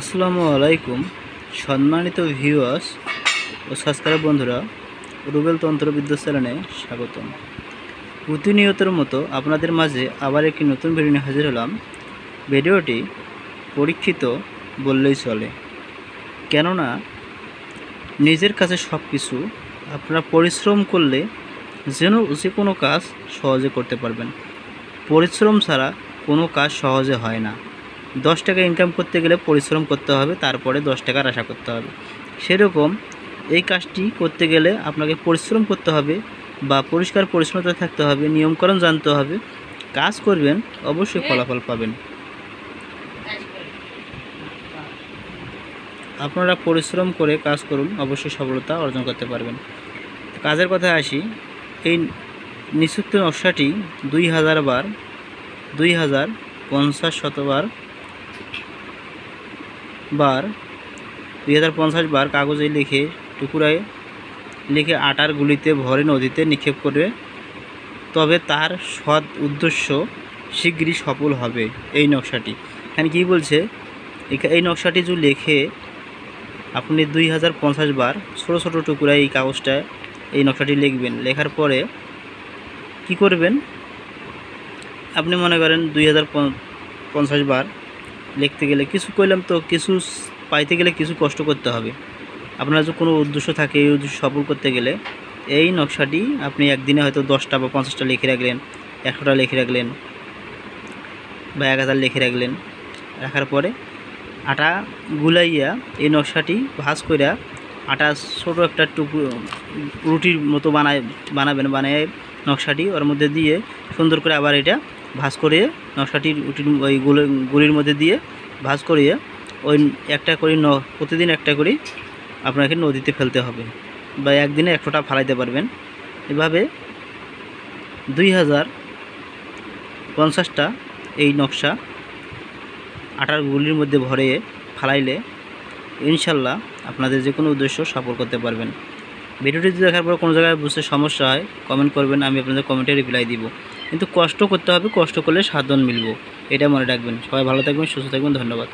আসসালামু আলাইকুম সম্মানিত ভিউয়ার্স ও সাবস্ক্রাইব বন্ধুরা, রুবেল তন্ত্রবিদ্যা চ্যানেলে স্বাগতম। প্রতিনিয়তের মতো আপনাদের মাঝে আবার একটি নতুন ভিডিও নিয়ে হাজির হলাম। ভিডিওটি পরীক্ষিত বললেই চলে, কেননা নিজের কাছে সব কিছু আপনারা পরিশ্রম করলে যে কোনো কাজ সহজে করতে পারবেন। পরিশ্রম ছাড়া কোনো কাজ সহজে হয় না। 10 টাকা ইনকাম করতে গেলে পরিশ্রম করতে হবে, তারপরে 10 টাকার আশা করতে হবে। সেরকম এই কাজটি করতে গেলে আপনাকে পরিশ্রম করতে হবে বা পরিষ্কার পরিচ্ছন্নতা থাকতে হবে, নিয়মকানুন জানতে হবে। কাজ করবেন, অবশ্যই ফলাফল পাবেন। আপনারা পরিশ্রম করে কাজ করুন, অবশ্যই সফলতা অর্জন করতে পারবেন। কাজের কথায় আসি, এই নিষিদ্ধ নকশাটি 2000 বার 2050 শতবার 2050 বার কাগজে লিখে টুকরায় লিখে আটার গুলিতে ভরে নদীতে নিক্ষেপ করে, তবে তার সৎ উদ্দেশ্য শীঘ্রই সফল হবে। এই নকশাটি এখানে কী বলছে, এই নকশাটি যদি লিখে আপনি 2050 বার ছোটো ছোটো টুকরায় এই কাগজটা এই নকশাটি লিখবেন। লেখার পরে কি করবেন, আপনি মনে করেন 2050 বার লিখতে গেলে কিছু কইলাম তো, কিছু পাইতে গেলে কিছু কষ্ট করতে হবে। আপনার যদি কোনো উদ্দেশ্য থাকে, এই উদ্দেশ্য সফল করতে গেলে এই নকশাটি আপনি একদিনে হয়তো 10টা বা 50টা লিখে রাখলেন, 100টা লিখে রাখলেন বা 1000 লিখে রাখলেন। রাখার পরে আটা গুলাইয়া এই নকশাটি ভাঁজ করে আটা ছোটো একটা রুটির মতো বানাবেন। বানিয়ে নকশাটি ওর মধ্যে দিয়ে সুন্দর করে আবার এটা ভাঁজ করে নকশাটি রুটির ওই গুলির মধ্যে দিয়ে ভাঁজ করিয়ে ওই একটা করে প্রতিদিন একটা করে আপনাকে নদীতে ফেলতে হবে, বা একদিনে 100টা ফালাইতে পারবেন। এভাবে 2050টা এই নকশা আটার গুলির মধ্যে ভরে ফালাইলে ইনশাল্লাহ আপনাদের যে কোনো উদ্দেশ্য সফল করতে পারবেন। ভিডিওটি দেখার পর কোনো জায়গায় বুঝতে সমস্যা হয় কমেন্ট করবেন, আমি আপনাদের কমেন্টে রিপ্লাই দিব। কিন্তু কষ্ট করতে হবে, কষ্ট করলে সাধন মিলব, এটা মনে রাখবেন। সবাই ভালো থাকবেন, সুস্থ থাকবেন, ধন্যবাদ।